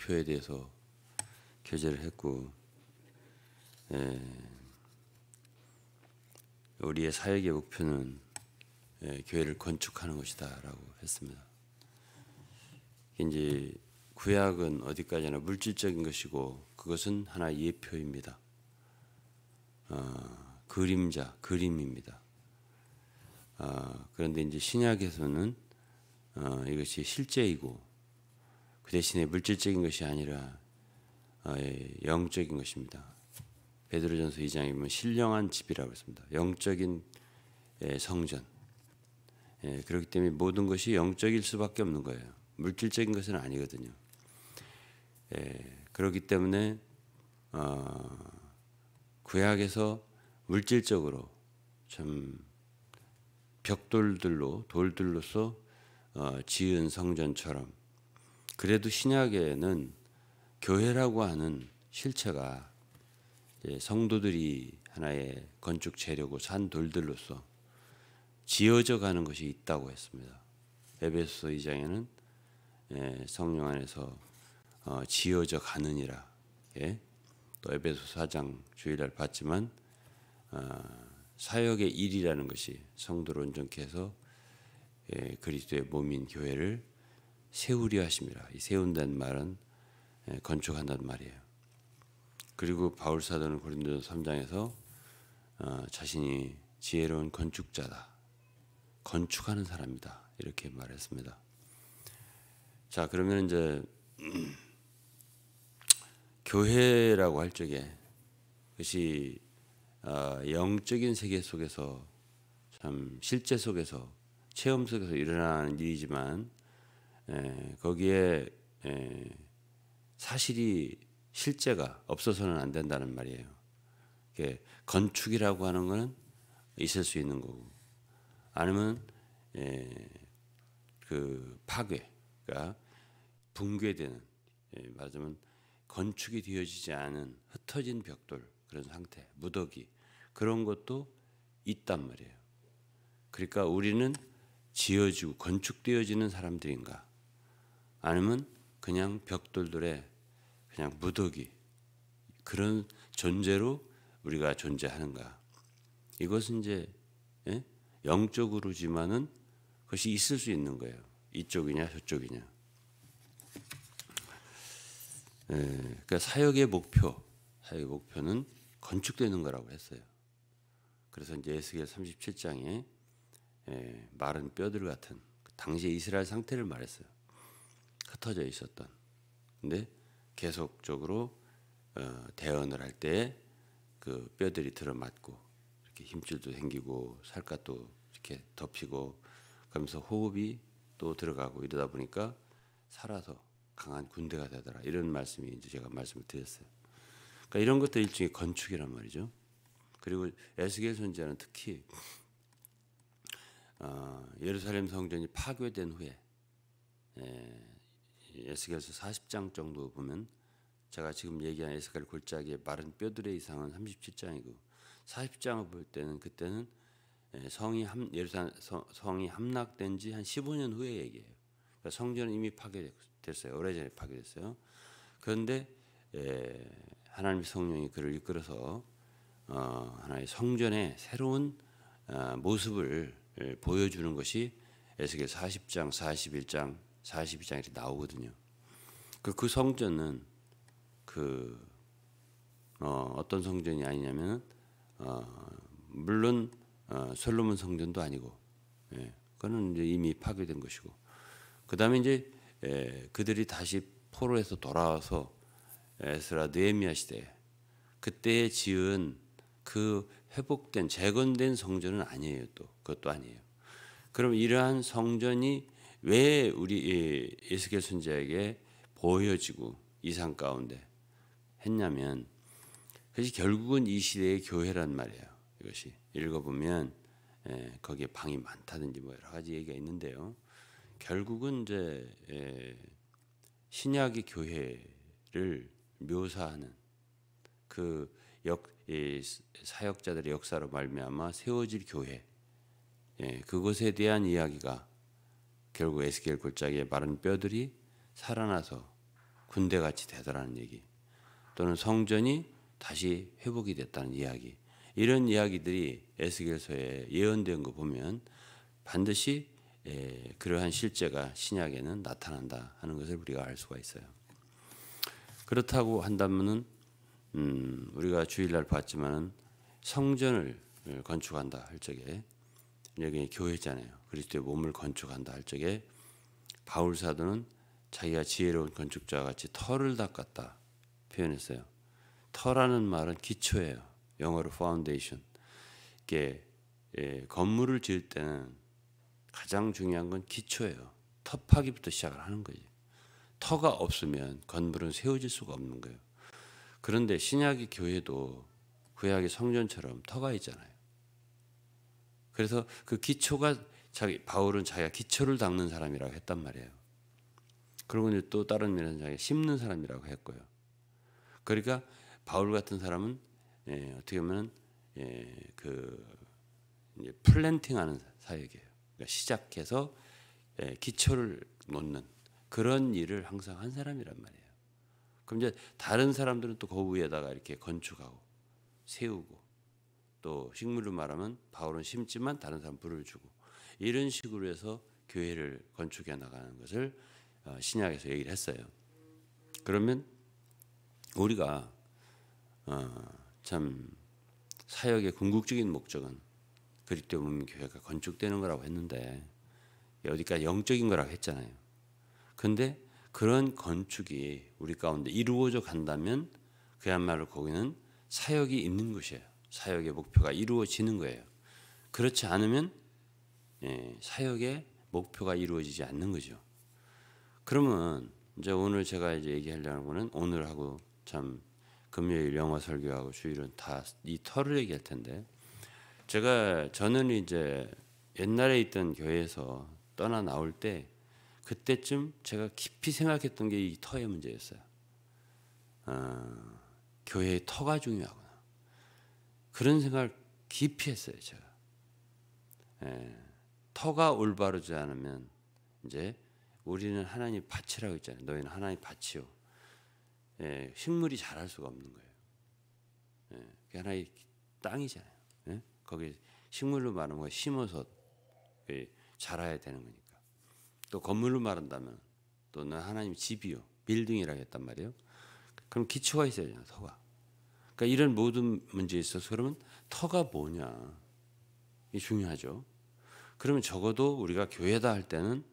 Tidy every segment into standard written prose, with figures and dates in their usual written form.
목표에 대해서 교제를 했고, 우리의 사역의 목표는 교회를 건축하는 것이다라고 했습니다. 이제 구약은 어디까지나 물질적인 것이고 그것은 하나의 예표입니다. 그림자, 그림입니다. 그런데 이제 신약에서는 이것이 실제이고 그 대신에 물질적인 것이 아니라 영적인 것입니다. 베드로전서 2장에 보면 신령한 집이라고 했습니다. 영적인 성전. 그렇기 때문에 모든 것이 영적일 수밖에 없는 거예요. 물질적인 것은 아니거든요. 그렇기 때문에 구약에서 물질적으로 참 벽돌들로 돌들로서 지은 성전처럼, 그래도 신약에는 교회라고 하는 실체가 성도들이 하나의 건축 재료고 산 돌들로서 지어져 가는 것이 있다고 했습니다. 에베소서 2장에는 성령 안에서 지어져 가느니라. 또 에베소서 4장 주일날 봤지만 사역의 일이라는 것이 성도를 온전케 해서 그리스도의 몸인 교회를 세우려 하심이라. 이 세운다는 말은 건축한다는 말이에요. 그리고 바울 사도는 고린도전서 3장에서 자신이 지혜로운 건축자다, 건축하는 사람이다 이렇게 말했습니다. 자, 그러면 이제 교회라고 할 적에 그것이 영적인 세계 속에서 참 실제 속에서 체험 속에서 일어나는 일이지만 거기에 사실이 실제가 없어서는 안 된다는 말이에요. 건축이라고 하는 것은 있을 수 있는 거고, 아니면 그 파괴가 붕괴되는, 말하자면 건축이 되어지지 않은 흩어진 벽돌 그런 상태, 무더기 그런 것도 있단 말이에요. 그러니까 우리는 지어지고 건축되어지는 사람들인가, 아니면 그냥 벽돌들의 그냥 무더기 그런 존재로 우리가 존재하는가. 이것은 이제 영적으로지만은 그것이 있을 수 있는 거예요. 이쪽이냐 저쪽이냐. 그러니까 사역의 목표는 건축되는 거라고 했어요. 그래서 이제 에스겔 37장에 마른 뼈들 같은 당시에 이스라엘 상태를 말했어요. 흩어져 있었던. 근데 계속적으로 대언을 할 때 그 뼈들이 들어맞고 이렇게 힘줄도 생기고 살갗도 이렇게 덮이고 그러면서 호흡이 또 들어가고 이러다 보니까 살아서 강한 군대가 되더라. 이런 말씀이 이제 제가 말씀을 드렸어요. 그러니까 이런 것도 일종의 건축이란 말이죠. 그리고 에스겔 선지자는 특히 예루살렘 성전이 파괴된 후에 에스겔서 40장 정도 보면, 제가 지금 얘기한 에스겔 골짜기의 마른 뼈들의 이상은 37장이고 40장을 볼 때는 그때는 예루살렘 성이 함락된 지 한 15년 후의 얘기예요. 그러니까 성전은 이미 파괴됐어요. 오래전에 파괴됐어요. 그런데 하나님의 성령이 그를 이끌어서 하나의 성전의 새로운 모습을 보여주는 것이 에스겔 40장, 41장, 42장 이렇게 나오거든요. 그 성전은 어떤 성전이 아니냐면 물론 솔로몬 성전도 아니고, 그거는 이제 이미 파괴된 것이고, 그 다음에 이제 그들이 다시 포로에서 돌아와서 에스라 느헤미야 시대 그때에 지은 그 회복된 재건된 성전은 아니에요. 또 그것도 아니에요. 그럼 이러한 성전이 왜 우리 에스겔 선지자에게 보여지고 이상 가운데 했냐면, 그것이 결국은 이 시대의 교회란 말이에요. 이것이 읽어보면 거기에 방이 많다든지 뭐 여러 가지 얘기가 있는데요. 결국은 이제 신약의 교회를 묘사하는 그 사역자들의 역사로 말미암아 세워질 교회, 그것에 대한 이야기가 결국 에스겔 골짜기의 마른 뼈들이 살아나서 군대같이 되더라는 얘기, 또는 성전이 다시 회복이 됐다는 이야기, 이런 이야기들이 에스겔서에 예언된 거 보면 반드시 그러한 실제가 신약에는 나타난다 하는 것을 우리가 알 수가 있어요. 그렇다고 한다면은 우리가 주일날 봤지만은 성전을 건축한다 할 적에, 여기 교회잖아요. 그리스도의 몸을 건축한다 할 적에 바울 사도는 자기가 지혜로운 건축자와 같이 터를 닦았다 표현했어요. 터라는 말은 기초예요. 영어로 foundation. 이게 건물을 지을 때는 가장 중요한 건 기초예요. 터파기부터 시작을 하는 거지. 터가 없으면 건물은 세워질 수가 없는 거예요. 그런데 신약의 교회도 구약의 성전처럼 터가 있잖아요. 그래서 그 기초가 바울은 자기가 기초를 닦는 사람이라고 했단 말이에요. 그리고 또 다른 면에서 자기가 심는 사람이라고 했고요. 그러니까 바울 같은 사람은 어떻게 보면 이제 플랜팅하는 사역이에요. 그러니까 시작해서 기초를 놓는 그런 일을 항상 한 사람이란 말이에요. 그럼 이제 다른 사람들은 또 그 위에다가 이렇게 건축하고 세우고, 또 식물로 말하면 바울은 심지만 다른 사람 불을 주고, 이런 식으로 해서 교회를 건축해 나가는 것을 신약에서 얘기를 했어요. 그러면 우리가 참 사역의 궁극적인 목적은 그리스도의 몸 교회가 건축되는 거라고 했는데, 어디까지 영적인 거라고 했잖아요. 근데 그런 건축이 우리 가운데 이루어져 간다면 그야말로 거기는 사역이 있는 곳이에요. 사역의 목표가 이루어지는 거예요. 그렇지 않으면 사역의 목표가 이루어지지 않는 거죠. 그러면 이제 오늘 제가 이제 얘기하려는 거는, 오늘하고 참 금요일 영어 설교하고 주일은 다 이 터를 얘기할 텐데, 저는 이제 옛날에 있던 교회에서 떠나 나올 때 그때쯤 제가 깊이 생각했던 게 이 터의 문제였어요. 교회의 터가 중요하구나. 그런 생각을 깊이 했어요, 제가. 터가 올바르지 않으면 이제 우리는 하나님 밭이라고 했잖아요. 너희는 하나님 밭이요. 식물이 자랄 수가 없는 거예요. 그게 하나의 땅이잖아요. 거기 식물로 말하면 거 심어서 자라야 되는 거니까. 또 건물로 말한다면 또는 하나님 집이요, 빌딩이라고 했단 말이에요. 그럼 기초가 있어야 되잖아요, 터가. 그러니까 이런 모든 문제에 있어서 그러면 터가 뭐냐, 이게 중요하죠. 그러면 적어도 우리가 교회다 할 때는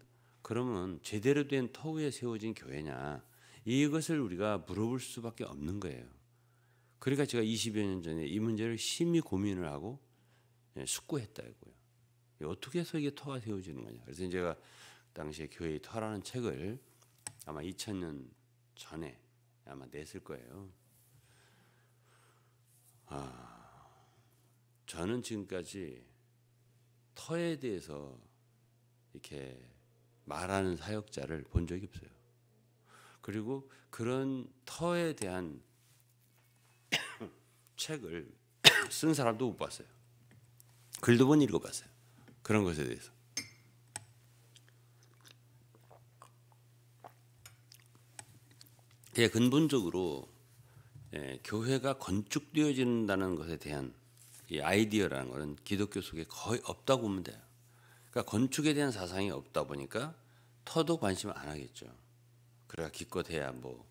그러면 제대로 된 터 위에 세워진 교회냐, 이것을 우리가 물어볼 수밖에 없는 거예요. 그러니까 제가 20여 년 전에 이 문제를 심히 고민을 하고 숙고했다 이거예요. 어떻게 해서 이게 터가 세워지는 거냐. 그래서 제가 당시에 교회의 터라는 책을 아마 2000년 전에 아마 냈을 거예요. 저는 지금까지 터에 대해서 이렇게 말하는 사역자를 본 적이 없어요. 그리고 그런 터에 대한 책을 쓴 사람도 못 봤어요. 글도 못 읽어봤어요. 그런 것에 대해서. 근본적으로 교회가 건축되어진다는 것에 대한 이 아이디어라는 것은 기독교 속에 거의 없다고 보면 돼요. 그러니까 건축에 대한 사상이 없다 보니까 터도 관심을 안 하겠죠. 그래야 기껏해야 뭐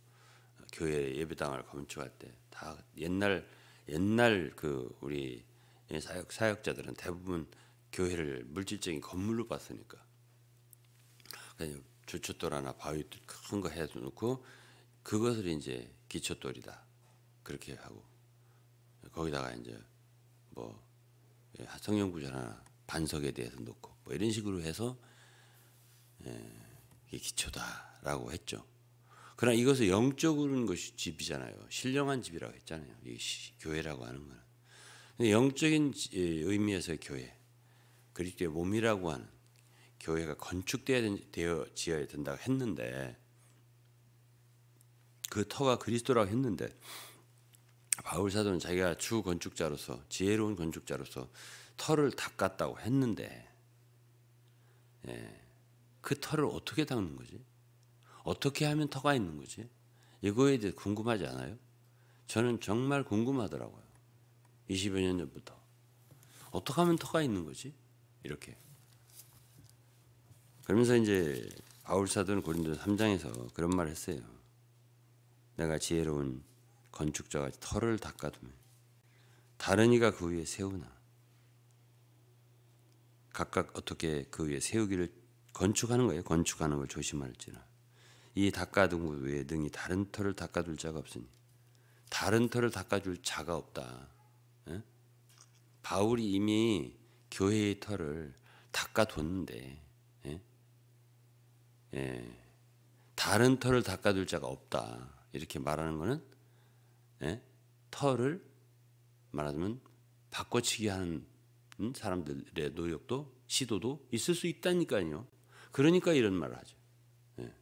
교회 예배당을 건축할 때 다 옛날 그 우리 사역자들은 대부분 교회를 물질적인 건물로 봤으니까, 그냥 주춧돌 하나 바위 큰 거 해놓고 그것을 이제 기초돌이다 그렇게 하고, 거기다가 이제 뭐 성령구절 하나 반석에 대해서 놓고 뭐 이런 식으로 해서 이게 기초다라고 했죠. 그러나 이것은 영적인 것이 집이잖아요. 신령한 집이라고 했잖아요. 이 교회라고 하는 거는. 근데 영적인 의미에서의 교회, 그리스도의 몸이라고 하는 교회가 건축되어져야 된다고 했는데, 그 터가 그리스도라고 했는데, 바울 사도는 자기가 주 건축자로서, 지혜로운 건축자로서 터를 닦았다고 했는데, 그 터를 어떻게 닦는 거지? 어떻게 하면 터가 있는 거지? 이거에 대해 궁금하지 않아요? 저는 정말 궁금하더라고요. 20여 년 전부터. 어떻게 하면 터가 있는 거지? 이렇게. 그러면서 이제 바울 사도는 고린도서 3장에서 그런 말을 했어요. 내가 지혜로운 건축자가 터를 닦아두면 다른 이가 그 위에 세우나 각각 어떻게 그 위에 세우기를 건축하는 거예요. 건축하는 걸 조심할지라. 이 닦아둔 것 외에 능히 다른 터를 닦아둘 자가 없으니 다른 터를 닦아줄 자가 없다. 예? 바울이 이미 교회의 터를 닦아뒀는데 예? 예. 다른 터를 닦아둘 자가 없다. 이렇게 말하는 것은 예? 터를 말하자면 바꿔치기 하는 사람들의 노력도 시도도 있을 수 있다니까요. 그러니까 이런 말을 하죠. 예.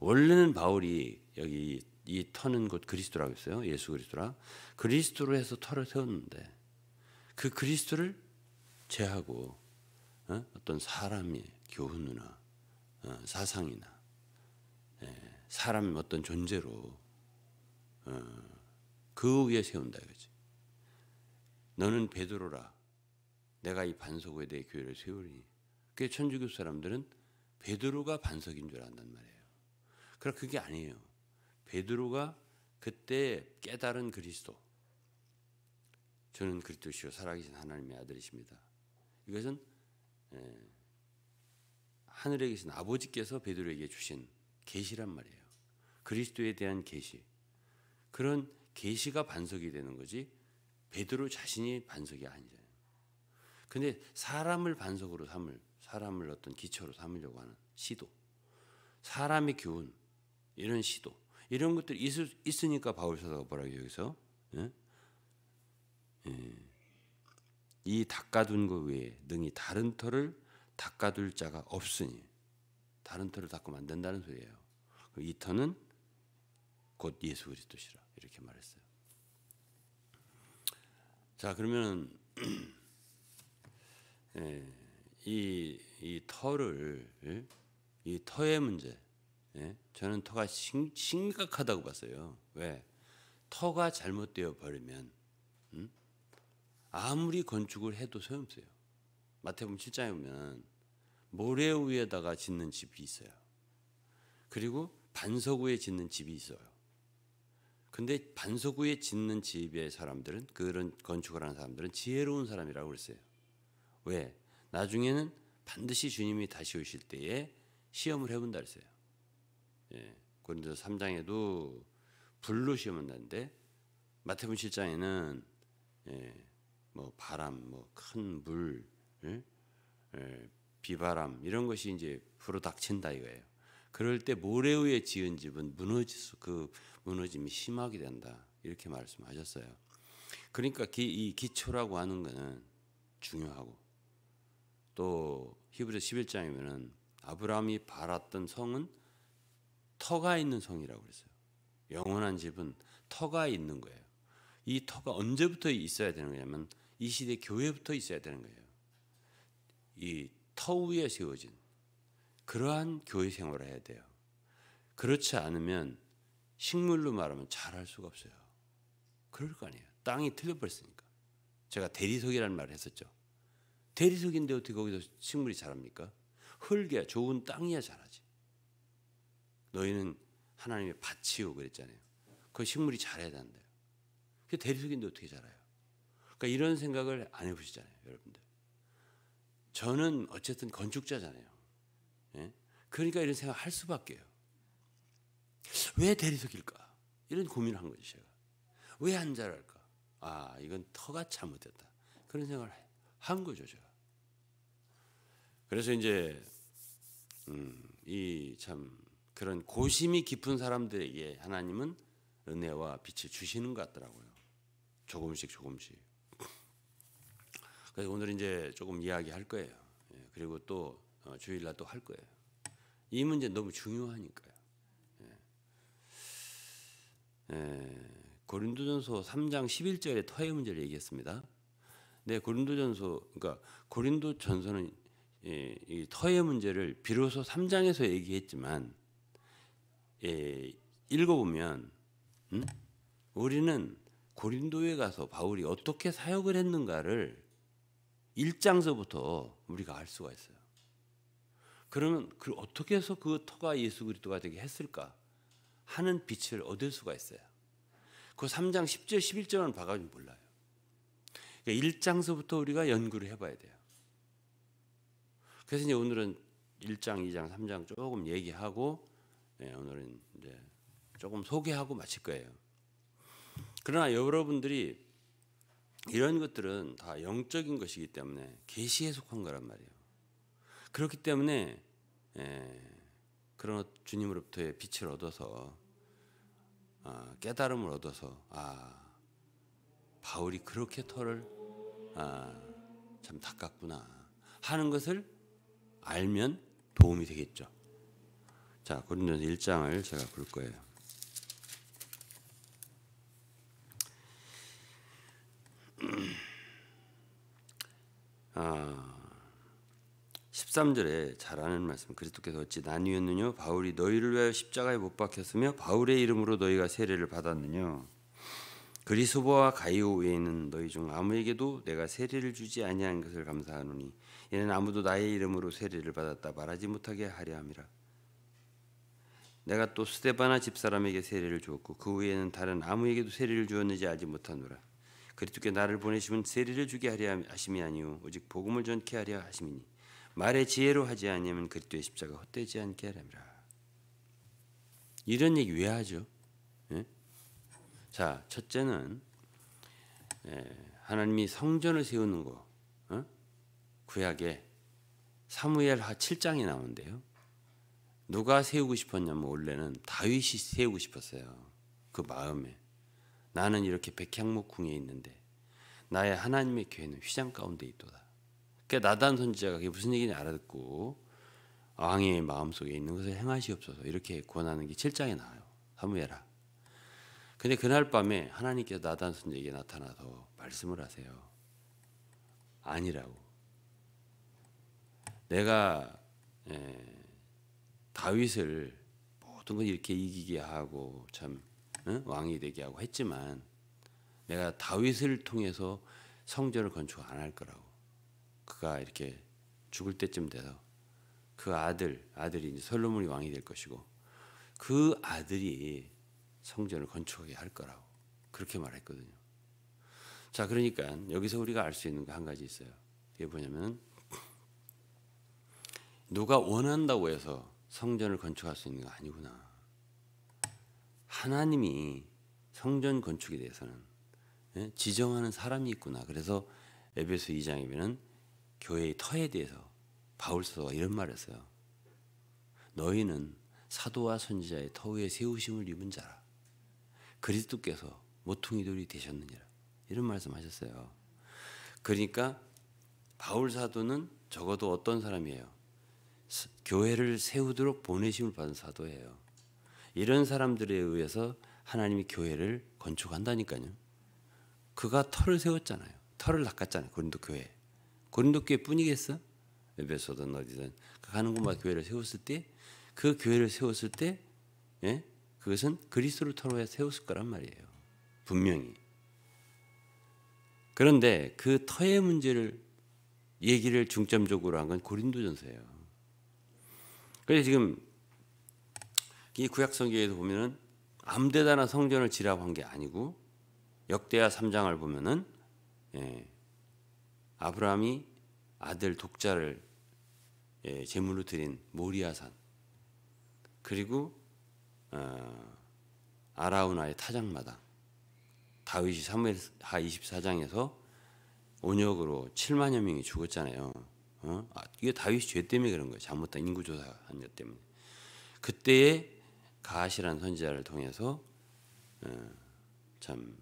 원래는 바울이 여기 이 터는 곧 그리스도라고 했어요. 예수 그리스도라. 그리스도로 해서 터를 세웠는데 그 그리스도를 제하고 어떤 사람의 교훈이나 사상이나 사람 어떤 존재로 그 위에 세운다 이거지. 너는 베드로라. 내가 이 반석 위에 교회를 세우리니. 그 천주교 사람들은 베드로가 반석인 줄 안단 말이에요. 그러나 그게 아니에요. 베드로가 그때 깨달은 그리스도. 저는 그리스도시요 살아계신 하나님의 아들이십니다. 이것은 하늘에 계신 아버지께서 베드로에게 주신 계시란 말이에요. 그리스도에 대한 계시. 그런 계시가 반석이 되는 거지 베드로 자신이 반석이 아니잖아요. 근데 사람을 반석으로 사람을 어떤 기초로 삼으려고 하는 시도, 사람의 교훈, 이런 시도, 이런 것들이 있으니까 바울 사도가 뭐라고 여기서 이 닦아둔 것 외에 능히 다른 터를 닦아둘 자가 없으니 다른 터를 닦으면 안 된다는 소리예요. 이 터는 곧 예수 그리스도시라 이렇게 말했어요. 자 그러면 이 터를 이 터의 문제 저는 터가 심각하다고 봤어요. 왜? 터가 잘못되어 버리면 아무리 건축을 해도 소용없어요. 마태복음 7장에 보면 모래 위에다가 짓는 집이 있어요. 그리고 반석 위에 짓는 집이 있어요. 근데 반석 위에 짓는 집의 사람들은 그런 건축을 하는 사람들은 지혜로운 사람이라고 그랬어요. 왜? 나중에는 반드시 주님이 다시 오실 때에 시험을 해본다 그랬어요. 예, 고린도서 3장에도 불로 시험을 하는데 마태복음 7장에는 뭐 바람, 뭐 큰 물, 비바람 이런 것이 이제 불어 닥친다 이거예요. 그럴 때 모래 위에 지은 집은 그 무너짐이 심하게 된다 이렇게 말씀하셨어요. 그러니까 이 기초라고 하는 것은 중요하고 또 히브리서 11장이면은 아브라함이 바랐던 성은 터가 있는 성이라고 그랬어요. 영원한 집은 터가 있는 거예요. 이 터가 언제부터 있어야 되는 거냐면 이 시대 교회부터 있어야 되는 거예요. 이 터 위에 세워진 그러한 교회 생활을 해야 돼요. 그렇지 않으면 식물로 말하면 자랄 수가 없어요. 그럴 거 아니에요. 땅이 틀려버렸으니까. 제가 대리석이라는 말을 했었죠. 대리석인데 어떻게 거기서 식물이 자랍니까? 흙이야 좋은 땅이야 자라지. 너희는 하나님의 밭이요 그랬잖아요. 그 식물이 자라야 된대요. 그 대리석인데 어떻게 자라요? 그러니까 이런 생각을 안 해보시잖아요, 여러분들. 저는 어쨌든 건축자잖아요. 예? 그러니까 이런 생각 할 수밖에요. 왜 대리석일까? 이런 고민을 한 거죠, 제가. 왜 안 자랄까? 아, 이건 터가 잘못됐다. 그런 생각을 한 거죠, 제가. 그래서 이제 이 참 그런 고심이 깊은 사람들에게 하나님은 은혜와 빛을 주시는 것 같더라고요. 조금씩. 그래서 오늘 이제 조금 이야기할 거예요. 그리고 또 주일날 또 할 거예요. 이 문제 너무 중요하니까요. 고린도전서 3장 11절에 터의 문제를 얘기했습니다. 네, 그러니까 고린도전서는 이 터의 문제를 비로소 3장에서 얘기했지만 읽어보면 우리는 고린도에 가서 바울이 어떻게 사역을 했는가를 1장서부터 우리가 알 수가 있어요. 그러면 어떻게 해서 그 터가 예수 그리스도가 되게 했을까 하는 빛을 얻을 수가 있어요. 그 3장 10절 11절은 봐가지고 몰라요. 그러니까 1장서부터 우리가 연구를 해봐야 돼요. 그래서 이제 오늘은 1장, 2장, 3장 조금 얘기하고 오늘은 이제 조금 소개하고 마칠 거예요. 그러나 여러분들이 이런 것들은 다 영적인 것이기 때문에 계시에 속한 거란 말이에요. 그렇기 때문에 그런 주님으로부터의 빛을 얻어서 깨달음을 얻어서 바울이 그렇게 터를 참 닦았구나 하는 것을 알면 도움이 되겠죠. 자, 고린도서 1장을 제가 볼 거예요. 13절에 잘 아는 말씀. 그리스도께서 어찌 나뉘었느냐 바울이 너희를 위하여 십자가에 못 박혔으며 바울의 이름으로 너희가 세례를 받았느냐. 그리스도와 가이오 외에는 너희 중 아무에게도 내가 세례를 주지 아니한 것을 감사하노니 이는 아무도 나의 이름으로 세례를 받았다 말하지 못하게 하려 함이라. 내가 또 스데바나 집사람에게 세례를 주었고 그 외에는 다른 아무에게도 세례를 주었는지 알지 못하노라. 그리스도께 나를 보내시면 세례를 주게 하려 하심이 아니요 오직 복음을 전케 하려 하심이니 말의 지혜로 하지 아니하면 그리스도의 십자가 헛되지 않게 하려니라. 이런 얘기 왜 하죠? 예? 자, 첫째는 하나님이 성전을 세우는 거, 구약에 사무엘하 7장에 나오는데요. 누가 세우고 싶었냐면 원래는 다윗이 세우고 싶었어요. 그 마음에 나는 이렇게 백향목 궁에 있는데 나의 하나님의 교회는 휘장 가운데 있도다. 그러니까 나단 선지자가 그게 무슨 얘기인지 알아듣고 왕의 마음속에 있는 것을 행하시옵소서 이렇게 권하는 게 7장에 나와요. 사무엘하. 근데 그날 밤에 하나님께서 나단 선지자에게 나타나서 말씀을 하세요. 아니라고. 내가 다윗을 모든 걸 이렇게 이기게 하고 참 왕이 되게 하고 했지만 내가 다윗을 통해서 성전을 건축 안 할 거라고. 그가 이렇게 죽을 때쯤 돼서 그 아들이 이제 솔로몬이 왕이 될 것이고 그 아들이 성전을 건축하게 할 거라고 그렇게 말했거든요. 자, 그러니까 여기서 우리가 알 수 있는 거 한 가지 있어요. 그게 뭐냐면 누가 원한다고 해서 성전을 건축할 수 있는 거 아니구나. 하나님이 성전 건축에 대해서는 지정하는 사람이 있구나. 그래서 에베소 2장에 보면 교회의 터에 대해서 바울 사도가 이런 말을 했어요. 너희는 사도와 선지자의 터 위에 세우심을 입은 자라. 그리스도께서 모퉁이돌이 되셨느니라. 이런 말씀하셨어요. 그러니까 바울 사도는 적어도 어떤 사람이에요? 교회를 세우도록 보내심을 받은 사도예요. 이런 사람들에 의해서 하나님이 교회를 건축한다니까요. 그가 터를 세웠잖아요. 터를 낚았잖아요. 고린도 교회. 고린도 교회 뿐이겠어? 에베소든 어디든 가는 곳마다 교회를 세웠을 때 그 교회를 세웠을 때 그것은 그리스도를 터로 해 세웠을 거란 말이에요. 분명히. 그런데 그 터의 문제를 얘기를 중점적으로 한 건 고린도전서예요. 그래서 지금 이 구약 성경에도 보면은 아무데나 성전을 지라고 한 게 아니고 역대하 3장을 보면은 아브라함이 아들 독자를 제물로 드린 모리아산 그리고 아라우나의 타작마당 다윗이 사무엘하 24장에서 온역으로 7만여 명이 죽었잖아요. 이게 다윗이 죄 때문에 그런 거예요. 잘못된 인구조사한 것 때문에. 그때에 가앗이라는 선지자를 통해서 참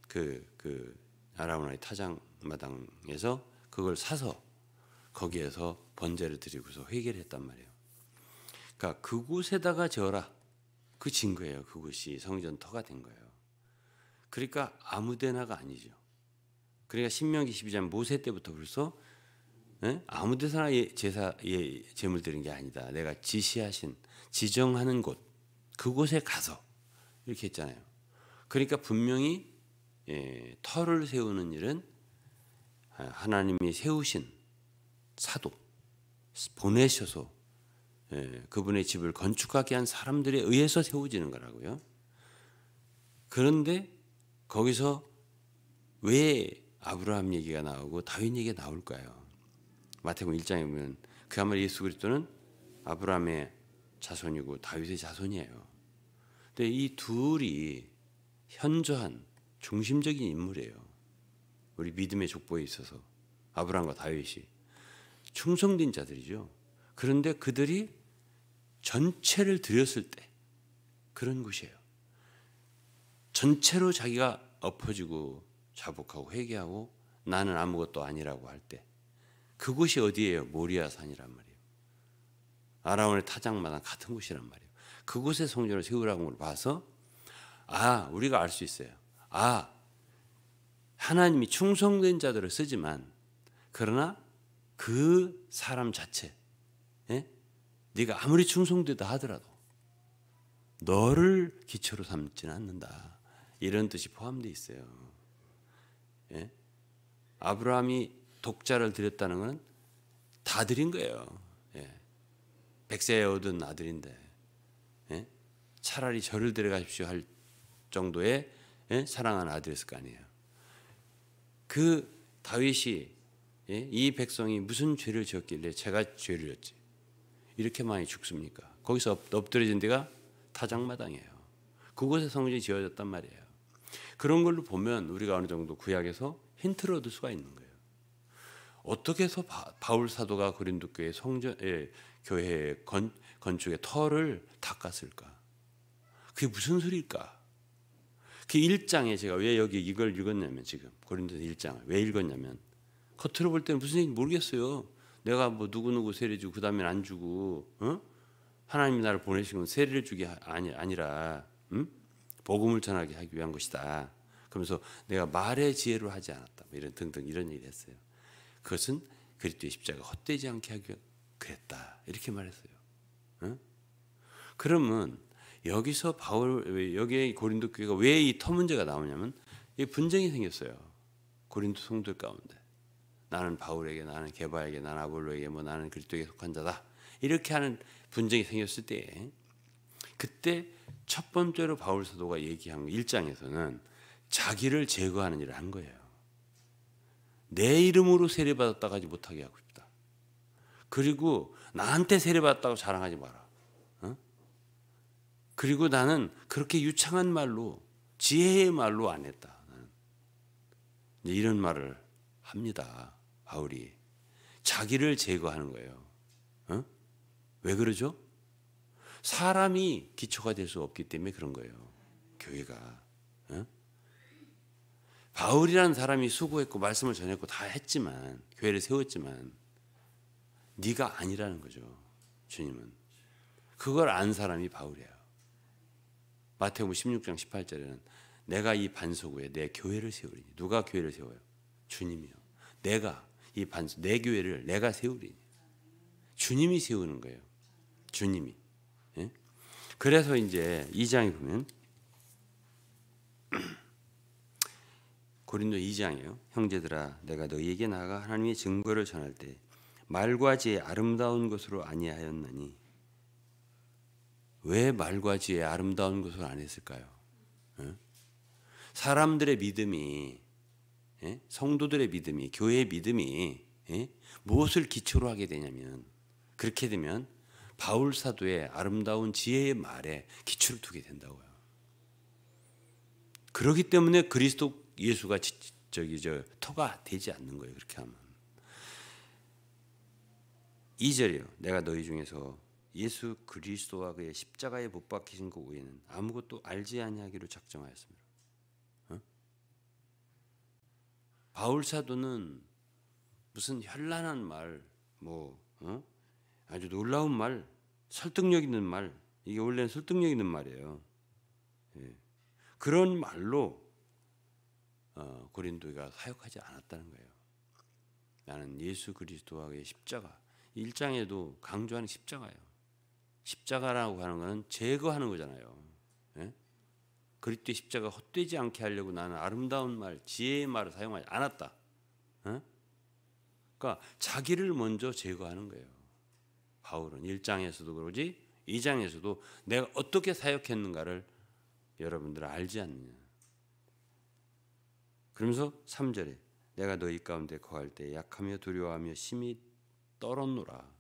그 아라우나의 타작마당에서 그걸 사서 거기에서 번제를 드리고서 회개를 했단 말이에요. 그러니까 그곳에다가 저라 그 증거예요. 그곳이 성전터가 된 거예요. 그러니까 아무데나가 아니죠. 그러니까 신명기 12장 모세 때부터 벌써 아무데서나 제물 드린 게 아니다. 내가 지시하신 지정하는 곳 그곳에 가서 이렇게 했잖아요. 그러니까 분명히 터를 세우는 일은 하나님이 세우신 사도 보내셔서 그분의 집을 건축하게 한 사람들에 의해서 세워지는 거라고요. 그런데 거기서 왜 아브라함 얘기가 나오고 다윗 얘기가 나올까요? 마태복음 1장에 보면 그야말로 예수 그리스도는 아브라함의 자손이고 다윗의 자손이에요. 근데 이 둘이 현저한 중심적인 인물이에요. 우리 믿음의 족보에 있어서 아브라함과 다윗이 충성된 자들이죠. 그런데 그들이 전체를 드렸을 때 그런 곳이에요. 전체로 자기가 엎어지고 자복하고 회개하고 나는 아무것도 아니라고 할 때 그곳이 어디예요? 모리아 산이란 말이에요. 아라원의 타작마당 같은 곳이란 말이에요. 그곳에 성전을 세우라고 봐서 우리가 알 수 있어요. 하나님이 충성된 자들을 쓰지만 그러나 그 사람 자체 네가 아무리 충성되다 하더라도 너를 기초로 삼지는 않는다. 이런 뜻이 포함되어 있어요. 아브라함이 독자를 드렸다는 것은 다 드린 거예요. 100세에 얻은 아들인데 차라리 저를 데려가십시오 할 정도의 사랑하는 아들이었을 거 아니에요. 그 다윗이 이 백성이 무슨 죄를 지었길래 제가 죄를 졌지 이렇게 많이 죽습니까? 거기서 엎드려진 데가 타작마당이에요. 그곳에 성전이 지어졌단 말이에요. 그런 걸로 보면 우리가 어느 정도 구약에서 힌트를 얻을 수가 있는 거예요. 어떻게 해서 바울 사도가 고린도 교회 교회 건축의 터를 닦았을까? 그게 무슨 소리일까? 그 1장에 제가 왜 여기 이걸 읽었냐면 지금 고린도서 1장을 왜 읽었냐면 겉으로 볼 때는 무슨 얘기인지 모르겠어요. 내가 뭐 누구누구 세례 주고 그 다음엔 안 주고 하나님이 나를 보내신 건 세례를 주기 아니라 복음을 전하게 하기 위한 것이다. 그러면서 내가 말의 지혜로 하지 않았다. 뭐 이런 등등 이런 얘기를 했어요. 그것은 그리스도의 십자가 헛되지 않게 하기 그랬다. 이렇게 말했어요. 그러면 여기서 여기 고린도 교회가 왜 이 터 문제가 나오냐면 이 분쟁이 생겼어요. 고린도 성도들 가운데. 나는 바울에게, 나는 게바에게, 나는 아볼로에게, 나는 그리스도에게 속한 자다. 이렇게 하는 분쟁이 생겼을 때 그때 첫 번째로 바울 사도가 얘기한 1장에서는 자기를 제거하는 일을 한 거예요. 내 이름으로 세례받았다 하지 못하게 하고 싶다. 그리고 나한테 세례받았다고 자랑하지 마라. 그리고 나는 그렇게 유창한 말로 지혜의 말로 안 했다. 이런 말을 합니다. 바울이 자기를 제거하는 거예요. 왜 그러죠? 사람이 기초가 될 수 없기 때문에 그런 거예요. 교회가. 바울이라는 사람이 수고했고 말씀을 전했고 다 했지만 교회를 세웠지만 네가 아니라는 거죠. 주님은. 그걸 안 사람이 바울이에요. 마태복음 16장 18절에는 내가 이 반석 위에 내 교회를 세우리니. 누가 교회를 세워요? 주님이요. 내가 이 반석 내 교회를 내가 세우리니. 주님이 세우는 거예요. 주님이. 그래서 이제 2장에 보면 고린도 2장이에요. 형제들아 내가 너희에게 나아가 하나님의 증거를 전할 때 말과 지혜 아름다운 것으로 아니하였나니. 왜 말과 지혜 아름다운 것으로 안 했을까요? 사람들의 믿음이 성도들의 믿음이 교회의 믿음이 무엇을 기초로 하게 되냐면 그렇게 되면 바울 사도의 아름다운 지혜의 말에 기초를 두게 된다고요. 그렇기 때문에 그리스도 예수가 터가 되지 않는 거예요. 그렇게 하면. 2절이요. 내가 너희 중에서 예수 그리스도와 그의 십자가에 못 박히신 것 외에는 아무것도 알지 아니하기로 작정하였습니다. 바울 사도는 무슨 현란한 말, 아주 놀라운 말, 설득력 있는 말, 이게 원래는 설득력 있는 말이에요. 그런 말로 고린도가 사역하지 않았다는 거예요. 나는 예수 그리스도와 그의 십자가, 1장에도 강조하는 십자가예요. 십자가라고 하는 것은 제거하는 거잖아요. 예? 그리스도의 십자가 헛되지 않게 하려고 나는 아름다운 말, 지혜의 말을 사용하지 않았다. 예? 그러니까 자기를 먼저 제거하는 거예요. 바울은 1장에서도 그러지 2장에서도 내가 어떻게 사역했는가를 여러분들 알지 않느냐. 그러면서 3절에 내가 너희 가운데 거할 때 약하며 두려워하며 심히 떨었노라.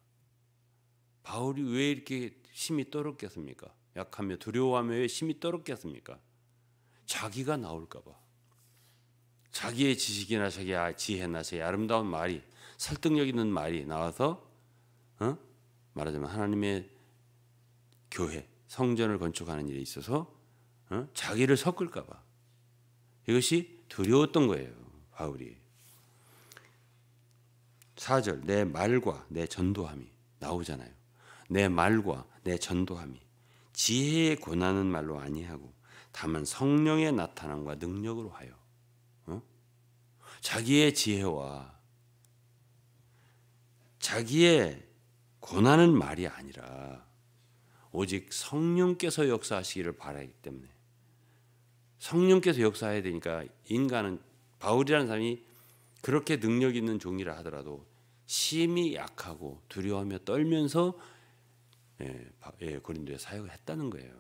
바울이 왜 이렇게 심히 떨었겠습니까? 약하며 두려워하며 왜 심히 떨었겠습니까? 자기가 나올까 봐. 자기의 지식이나 자기의 지혜나 자기의 아름다운 말이 설득력 있는 말이 나와서 말하자면 하나님의 교회, 성전을 건축하는 일에 있어서 자기를 섞을까 봐. 이것이 두려웠던 거예요. 바울이. 4절 내 말과 내 전도함이 나오잖아요. 내 말과 내 전도함이 지혜에 권하는 말로 아니하고 다만 성령의 나타남과 능력으로 하여 자기의 지혜와 자기의 권하는 말이 아니라 오직 성령께서 역사하시기를 바라기 때문에 성령께서 역사해야 되니까 인간은 바울이라는 사람이 그렇게 능력 있는 종이라 하더라도 심히 약하고 두려워하며 떨면서 고린도에 사역을 했다는 거예요.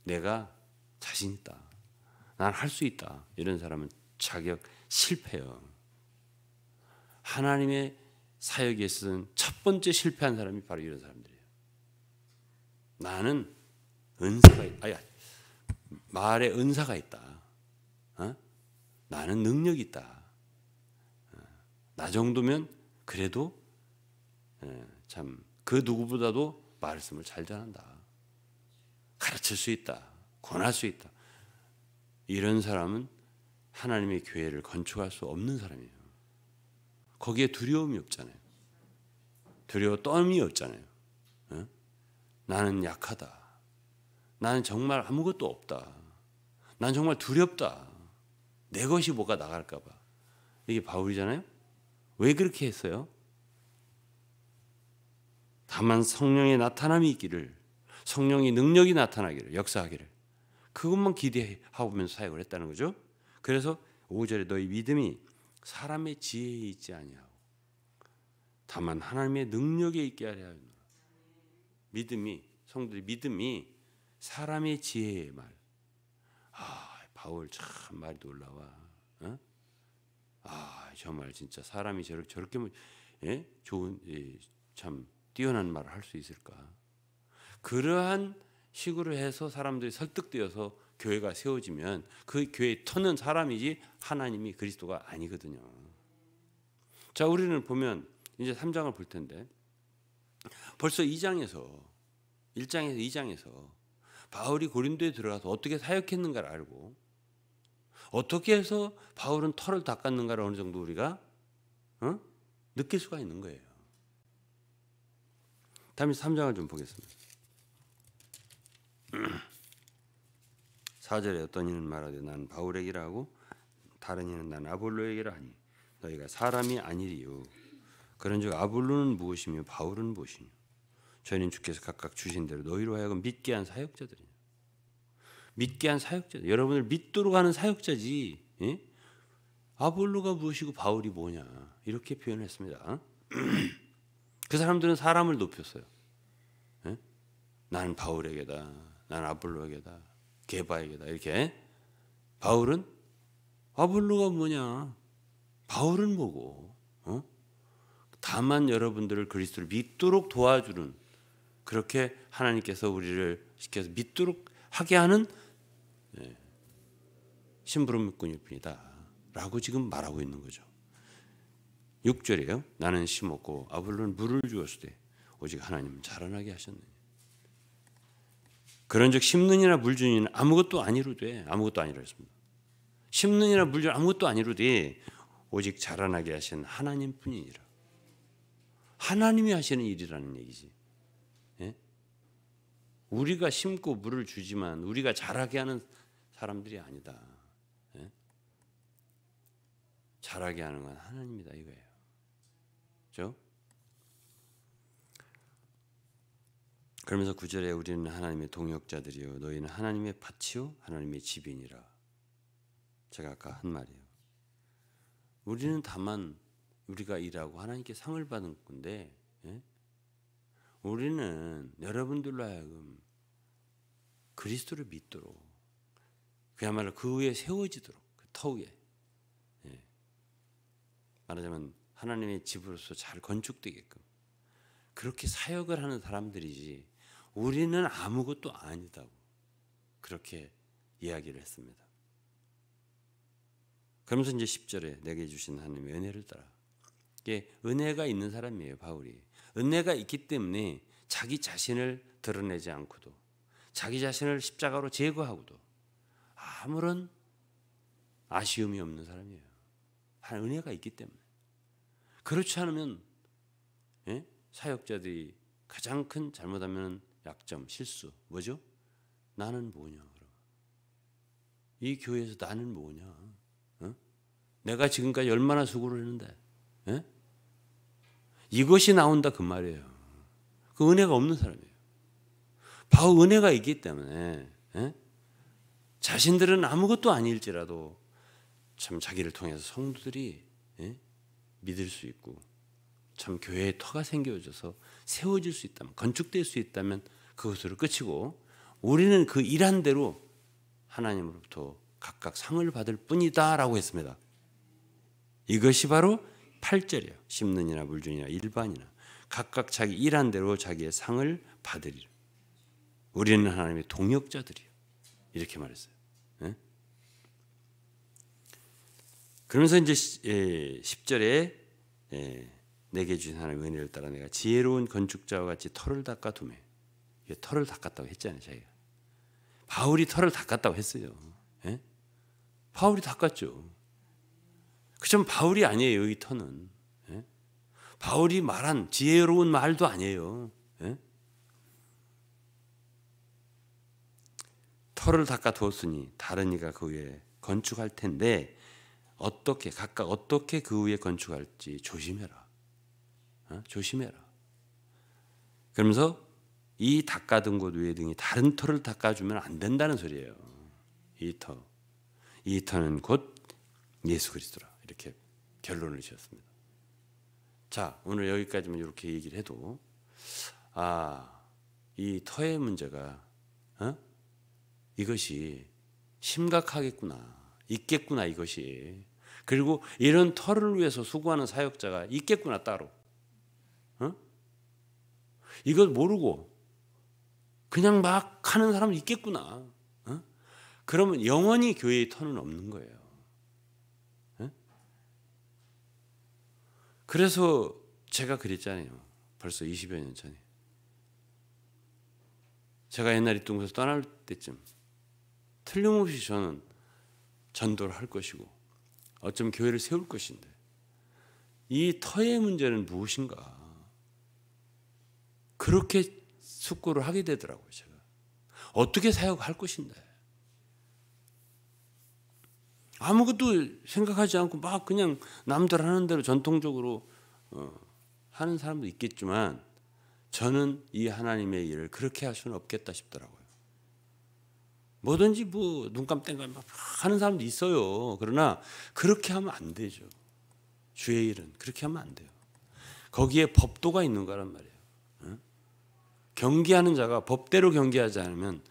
내가 자신 있다. 난 할 수 있다. 이런 사람은 자격 실패요. 하나님의 사역에 있어서는 첫 번째 실패한 사람이 바로 이런 사람들이에요. 나는 은사가 말에 은사가 있다. 나는 능력이 있다. 나 정도면 그래도 참 그 누구보다도 말씀을 잘 전한다. 가르칠 수 있다. 권할 수 있다. 이런 사람은 하나님의 교회를 건축할 수 없는 사람이에요. 거기에 두려움이 없잖아요. 떨음이 없잖아요. 나는 약하다. 나는 정말 아무것도 없다. 난 정말 두렵다. 내 것이 뭐가 나갈까 봐. 이게 바울이잖아요. 왜 그렇게 했어요? 다만 성령의 나타남이 있기를, 성령의 능력이 나타나기를, 역사하기를, 그것만 기대하면서 사역을 했다는 거죠. 그래서 5절에 너희 믿음이 사람의 지혜에 있지 아니하고 다만 하나님의 능력에 있게 하려 하노라. 믿음이, 성도들의 믿음이 사람의 지혜의 말. 바울 참 말이 놀라워. 정말 진짜 사람이 저렇게 좋은 참 뛰어난 말을 할 수 있을까? 그러한 식으로 해서 사람들이 설득되어서 교회가 세워지면 그 교회의 터는 사람이지 하나님이 그리스도가 아니거든요. 자, 우리는 보면 이제 3장을 볼 텐데 벌써 1장에서 2장에서 바울이 고린도에 들어가서 어떻게 사역했는가를 알고 어떻게 해서 바울은 털을 닦았는가를 어느 정도 우리가 느낄 수가 있는 거예요. 다음에 3장을 좀 보겠습니다. 4절에 어떤 이는 말하되 나는 바울에게라 하고 다른 이는 나는 아볼로에게라 하니 너희가 사람이 아니리요. 그런즉 아볼로는 무엇이며 바울은 무엇이뇨? 저희는 주께서 각각 주신 대로 너희로 하여금 믿게 한 사역자들이냐. 믿게 한 사역자들. 여러분을 믿도록 하는 사역자지. 예? 아볼로가 무엇이고 바울이 뭐냐. 이렇게 표현했습니다. 그 사람들은 사람을 높였어요. 예? 나는 바울에게다. 나는 아볼로에게다. 게바에게다. 이렇게. 바울은 아볼로가 뭐냐. 바울은 뭐고. 다만 여러분들을 그리스도를 믿도록 도와주는 그렇게 하나님께서 우리를 시켜서 믿도록 하게 하는 심부름꾼일 뿐이다 라고 지금 말하고 있는 거죠. 6절이에요. 나는 심었고 아볼로는 물을 주었으되 오직 하나님은 자라나게 하셨느니. 그런즉 심는이나 물 주는 이는 아무것도 아니로되 아무것도 아니라 했습니다. 심는이나 물 주는 아무것도 아니로되 오직 자라나게 하신 하나님뿐이니라. 하나님이 하시는 일이라는 얘기지. 예? 우리가 심고 물을 주지만 우리가 자라게 하는 사람들이 아니다. 예? 자라게 하는 건 하나님이다 이거예요. 그렇죠? 그러면서 9절에 우리는 하나님의 동역자들이요 너희는 하나님의 밭이요 하나님의 집이니라. 제가 아까 한 말이에요. 우리는 다만 우리가 일하고 하나님께 상을 받은 건데, 예? 우리는 여러분들로 하여금 그리스도를 믿도록, 그야말로 그 위에 세워지도록, 그 터 위에, 예. 말하자면 하나님의 집으로서 잘 건축되게끔 그렇게 사역을 하는 사람들이지, 우리는 아무것도 아니다고 그렇게 이야기를 했습니다. 그러면서 이제 10절에 내게 주신 하나님의 은혜를 따라, 이게 은혜가 있는 사람이에요. 바울이 은혜가 있기 때문에 자기 자신을 드러내지 않고도, 자기 자신을 십자가로 제거하고도 아무런 아쉬움이 없는 사람이에요. 은혜가 있기 때문에. 그렇지 않으면, 예? 사역자들이 가장 큰 잘못하면 약점, 실수 뭐죠? 나는 뭐냐? 그럼 이 교회에서 나는 뭐냐? 어? 내가 지금까지 얼마나 수고를 했는데, 예? 이것이 나온다 그 말이에요. 그 은혜가 없는 사람이에요. 바로 은혜가 있기 때문에, 예? 자신들은 아무것도 아닐지라도 참 자기를 통해서 성도들이, 예? 믿을 수 있고 참 교회의 터가 생겨져서 세워질 수 있다면, 건축될 수 있다면 그것으로 끝이고, 우리는 그 일한 대로 하나님으로부터 각각 상을 받을 뿐이다 라고 했습니다. 이것이 바로 8절이에요. 심는이나 물주니나 일반이나 각각 자기 일한 대로 자기의 상을 받으리라. 우리는 하나님의 동역자들이요, 이렇게 말했어요. 네? 그러면서 이제 10절에 내게 주신 하나님의 은혜를 따라 내가 지혜로운 건축자와 같이 터를 닦아 두매. 터를 닦았다고 했잖아요. 자기가 바울이 터를 닦았다고 했어요. 예? 바울이 닦았죠. 그좀 바울이 아니에요. 이 터는, 예? 바울이 말한 지혜로운 말도 아니에요. 예? 터를 닦아 두었으니 다른 이가 그 위에 건축할 텐데 어떻게, 각각 어떻게 그 위에 건축할지 조심해라. 조심해라. 그러면서 이 닦아둔 곳 위에 등이 다른 터를 닦아주면 안 된다는 소리예요. 이 터는 곧 예수 그리스도라. 이렇게 결론을 지었습니다. 자, 오늘 여기까지만 이렇게 얘기를 해도, 이 터의 문제가, 이것이 심각하겠구나, 있겠구나, 이것이. 그리고 이런 터를 위해서 수고하는 사역자가 있겠구나, 따로. 이걸 모르고 그냥 막 하는 사람도 있겠구나. 그러면 영원히 교회의 터는 없는 거예요. 그래서 제가 그랬잖아요. 벌써 20여 년 전에. 제가 옛날 이동에서 떠날 때쯤 틀림없이 저는 전도를 할 것이고 어쩌면 교회를 세울 것인데, 이 터의 문제는 무엇인가? 그렇게 숙고를 하게 되더라고요. 제가 어떻게 사역할 것인데, 아무것도 생각하지 않고 막 그냥 남들 하는 대로 전통적으로 하는 사람도 있겠지만, 저는 이 하나님의 일을 그렇게 할 수는 없겠다 싶더라고요. 뭐든지 뭐 눈감 땡감 막 하는 사람도 있어요. 그러나 그렇게 하면 안 되죠. 주의 일은 그렇게 하면 안 돼요. 거기에 법도가 있는 거란 말이에요. 경계하는 자가 법대로 경계하지 않으면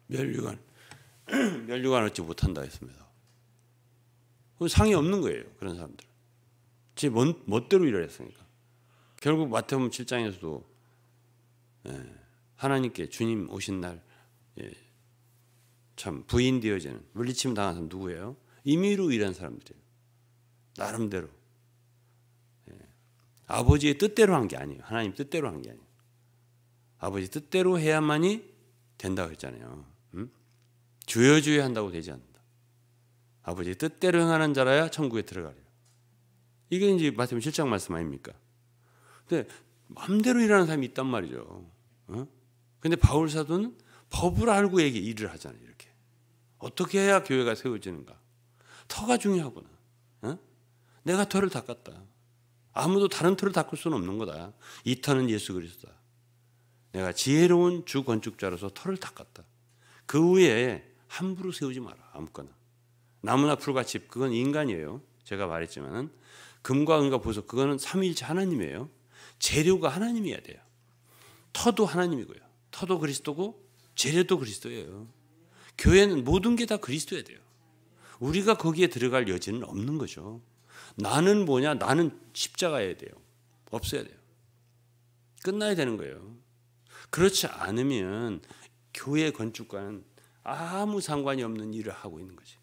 면류관 얻지 못한다 했습니다. 상이 없는 거예요. 그런 사람들. 제 멋대로 일을 했으니까. 결국 마태복음 7장에서도 하나님께 주님 오신 날 참 부인되어지는, 물리침 당한 사람 누구예요? 임의로 일한 사람들이에요. 나름대로. 아버지의 뜻대로 한 게 아니에요. 하나님 뜻대로 한 게 아니에요. 아버지 뜻대로 해야만이 된다고 했잖아요. 주여 한다고 되지 않는다. 아버지 뜻대로 행하는 자라야 천국에 들어가래요. 이게 이제 마태복음 7장 말씀 아닙니까? 근데 마음대로 일하는 사람이 있단 말이죠. 근데 바울 사도는 법을 알고 일을 하잖아요. 이렇게 어떻게 해야 교회가 세워지는가? 터가 중요하구나. 내가 터를 닦았다. 아무도 다른 터를 닦을 수는 없는 거다. 이 터는 예수 그리스도다. 내가 지혜로운 주 건축자로서 터를 닦았다. 그 위에 함부로 세우지 마라. 아무거나. 나무나 풀과 집 그건 인간이에요. 제가 말했지만은 금과 은과 보석 그거는 삼위일체 하나님이에요. 재료가 하나님이어야 돼요. 터도 하나님이고요. 터도 그리스도고 재료도 그리스도예요. 교회는 모든 게 다 그리스도여야 돼요. 우리가 거기에 들어갈 여지는 없는 거죠. 나는 뭐냐? 나는 십자가여야 돼요. 없어야 돼요. 끝나야 되는 거예요. 그렇지 않으면 교회 건축과는 아무 상관이 없는 일을 하고 있는 거지.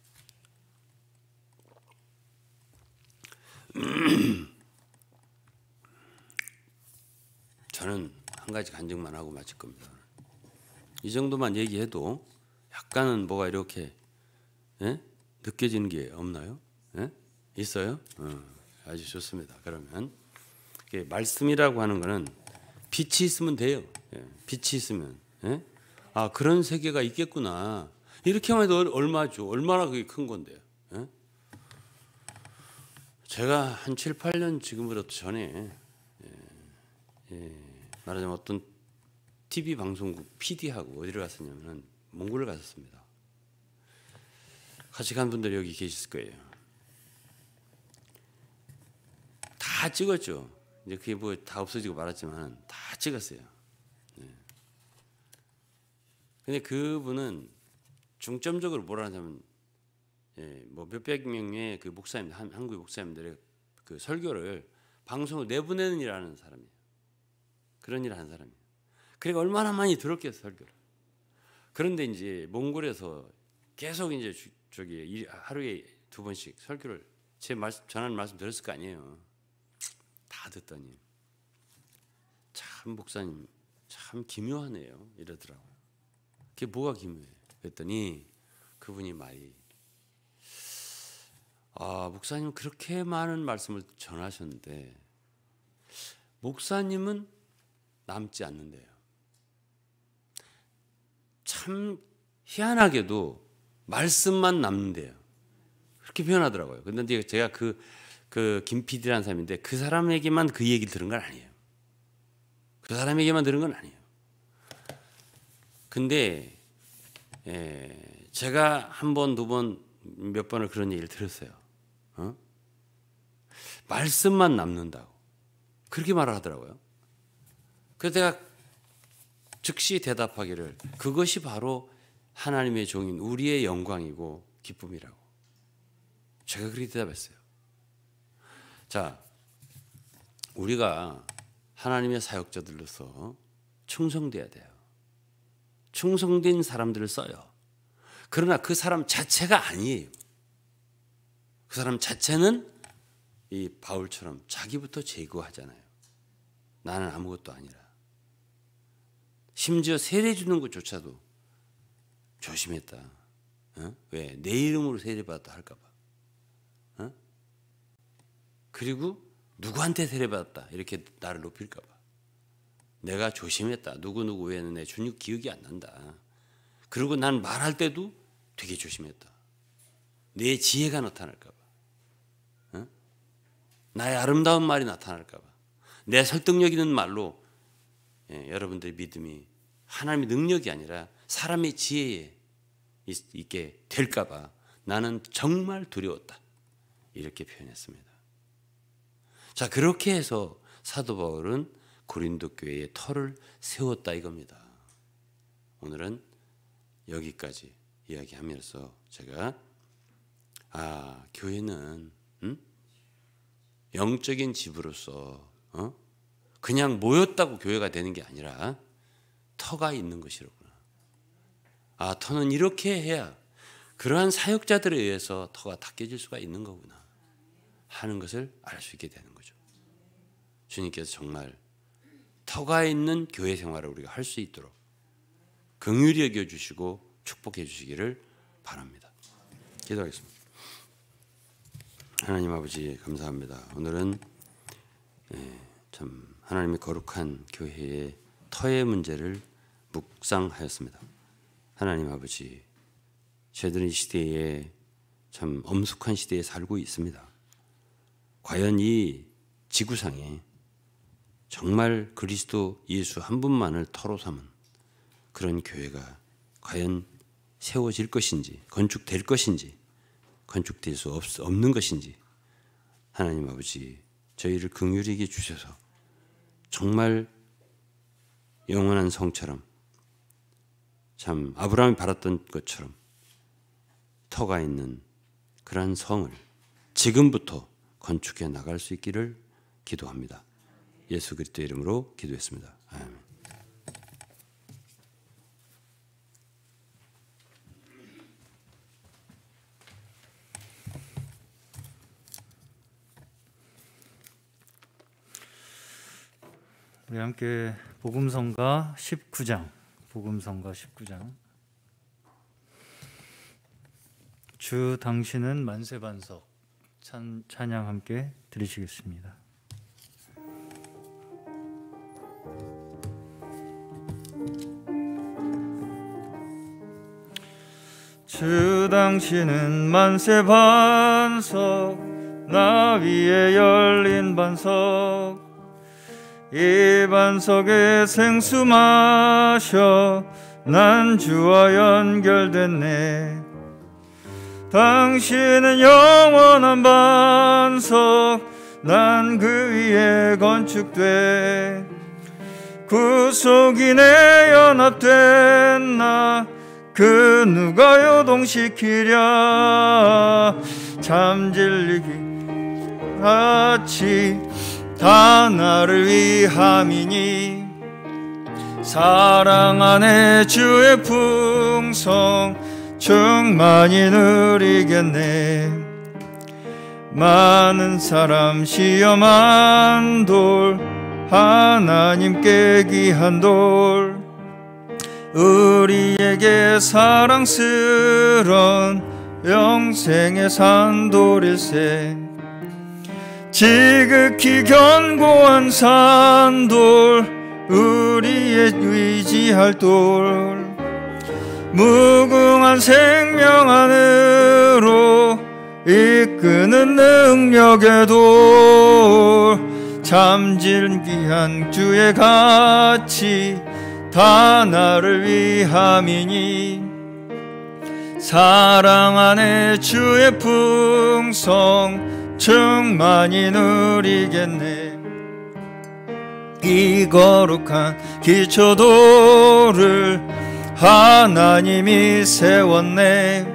저는 한 가지 간증만 하고 마칠 겁니다. 이 정도만 얘기해도 약간은 뭐가 이렇게 느껴지는 게 없나요? 있어요? 아주 좋습니다. 그러면 말씀이라고 하는 거는 빛이 있으면 돼요. 빛이 있으면 아 그런 세계가 있겠구나. 이렇게만 해도 얼마죠? 얼마나 그게 큰 건데요. 제가 한 7, 8년 지금보다 전에 말하자면 어떤 TV 방송국 PD하고 어디를 갔었냐면 몽골을 갔었습니다. 같이 간 분들 여기 계실 거예요. 다 찍었죠. 이제 그게 뭐 다 없어지고 말았지만 다 찍었어요. 근데 그분은 중점적으로 뭐라 하냐면 뭐 몇백 명의 그 목사님들, 한국의 목사님들의 그 설교를 방송을 내보내는 일을 하는 사람이에요. 그런 일을 하는 사람이에요. 그러니까 얼마나 많이 들었겠어 설교를. 그런데 이제 몽골에서 계속 이제 저기 하루에 2번씩 설교를 전하는 말씀 들었을 거 아니에요. 다 듣더니 참 목사님 참 기묘하네요 이러더라고요. 그게 뭐가 기묘해? 그랬더니 그분이 말이 목사님 그렇게 많은 말씀을 전하셨는데 목사님은 남지 않는데요. 참 희한하게도 말씀만 남는데요. 그렇게 표현하더라고요. 근데 제가 그 김 PD라는 사람인데 그 사람에게만 그 얘기를 들은 건 아니에요. 그 사람에게만 들은 건 아니에요. 근데 제가 한 번, 두 번, 몇 번을 그런 얘기를 들었어요. 말씀만 남는다고 그렇게 말을 하더라고요. 그래서 내가 즉시 대답하기를 그것이 바로 하나님의 종인 우리의 영광이고 기쁨이라고 제가 그렇게 대답했어요. 자, 우리가 하나님의 사역자들로서 충성돼야 돼요. 충성된 사람들을 써요. 그러나 그 사람 자체가 아니에요. 그 사람 자체는 이 바울처럼 자기부터 제거하잖아요. 나는 아무것도 아니라. 심지어 세례 주는 것조차도 조심했다. 왜? 내 이름으로 세례받았다 할까 봐. 그리고 누구한테 세례받았다 이렇게 나를 높일까 봐. 내가 조심했다. 누구누구 외에는 내 주님 기억이 안 난다. 그리고 난 말할 때도 되게 조심했다. 내 지혜가 나타날까 봐. 나의 아름다운 말이 나타날까 봐. 내 설득력 있는 말로 여러분들의 믿음이 하나님의 능력이 아니라 사람의 지혜에 있게 될까 봐 나는 정말 두려웠다. 이렇게 표현했습니다. 자, 그렇게 해서 사도 바울은 고린도 교회에 터를 세웠다 이겁니다. 오늘은 여기까지 이야기하면서 제가 교회는 영적인 집으로서 그냥 모였다고 교회가 되는 게 아니라 터가 있는 것이로구나. 터는 이렇게 해야 그러한 사역자들에 의해서 터가 닦여질 수가 있는 거구나 하는 것을 알 수 있게 되는 거죠. 주님께서 정말 터가 있는 교회 생활을 우리가 할 수 있도록 긍휼히 여겨주시고 축복해 주시기를 바랍니다. 기도하겠습니다. 하나님 아버지 감사합니다. 오늘은 참 하나님의 거룩한 교회의 터의 문제를 묵상하였습니다. 하나님 아버지, 저희들은 이 시대에 참 엄숙한 시대에 살고 있습니다. 과연 이 지구상에 정말 그리스도 예수 한 분만을 터로 삼은 그런 교회가 과연 세워질 것인지, 건축될 것인지, 건축될 수 없는 것인지 하나님 아버지 저희를 긍휼히 여겨 주셔서 정말 영원한 성처럼, 참 아브라함이 바랐던 것처럼 터가 있는 그러한 성을 지금부터 건축해 나갈 수 있기를 기도합니다. 예수 그리스도의 이름으로 기도했습니다. 아멘. 우리 함께 복음성가 19장, 복음성가 19장. 주 당신은 만세반석 찬양 함께 드리시겠습니다. 주 당신은 만세반석 나 위에 열린 반석 이 반석에 생수 마셔 난 주와 연결됐네. 당신은 영원한 반석 난 그 위에 건축돼 구속이 내 연합된 나 그 누가 요동시키랴. 잠질리기 같이 다 나를 위함이니 사랑 안에 주의 풍성 충만히 누리겠네. 많은 사람 시험한 돌 하나님께 귀한 돌 우리에게 사랑스런 영생의 산돌일세. 지극히 견고한 산돌 우리의 의지할 돌 무궁한 생명 안으로 이끄는 능력의 돌 잠진 귀한 주의 가치 다 나를 위함이니 사랑 안에 주의 풍성 충만히 누리겠네. 이 거룩한 기초도를 하나님이 세웠네.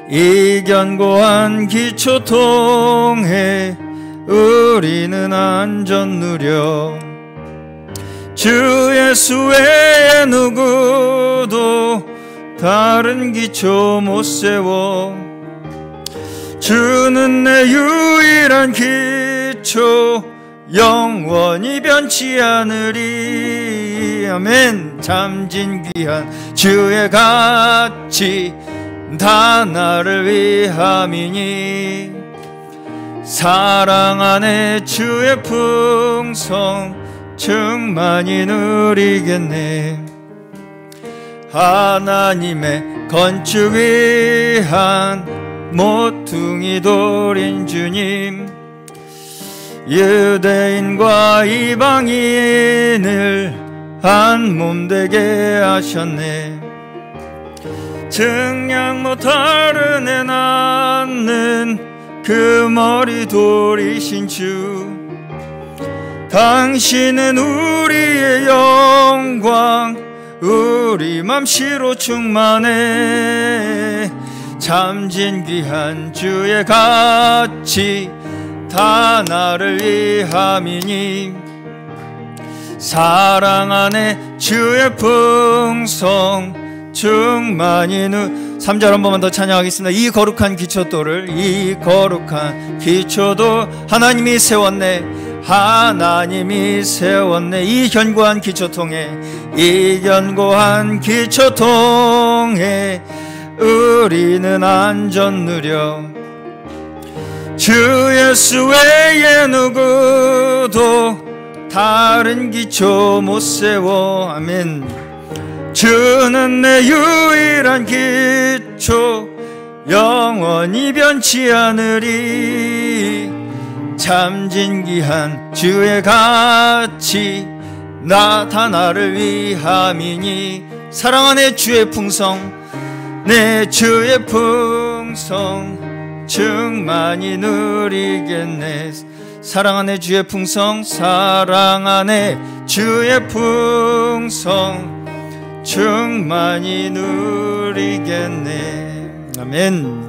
이 견고한 기초 통해 우리는 안전 누려. 주 예수 외에 누구도 다른 기초 못 세워. 주는 내 유일한 기초 영원히 변치 않으리. 아멘. 잠진 귀한 주의 가치 다 나를 위함이니 사랑 안에 주의 풍성 충만히 누리겠네. 하나님의 건축 위한 모퉁이 돌인 주님 유대인과 이방인을 한 몸 되게 하셨네. 증량 못할 은혜 낳는 그 머리 돌이신 주 당신은 우리의 영광 우리 맘시로 충만해. 잠진 귀한 주의 가치 다 나를 위함이니 사랑 안에 주의 풍성 충만히 3절 한 번만 더 찬양하겠습니다. 이 거룩한 기초돌을 이 거룩한 기초돌 하나님이 세웠네. 하나님이 세웠네. 이 견고한 기초통에 이 견고한 기초통에 우리는 안전 누려. 주 예수 외에 누구도 다른 기초 못 세워. 아멘. 주는 내 유일한 기초 영원히 변치 않으리. 참 진귀한 주의 가치 나타나를 위함이니 사랑 안에 주의 풍성 내 주의 풍성 충만히 누리겠네. 사랑 안에 주의 풍성 사랑 안에 주의 풍성 충만히 누리겠네. 아멘.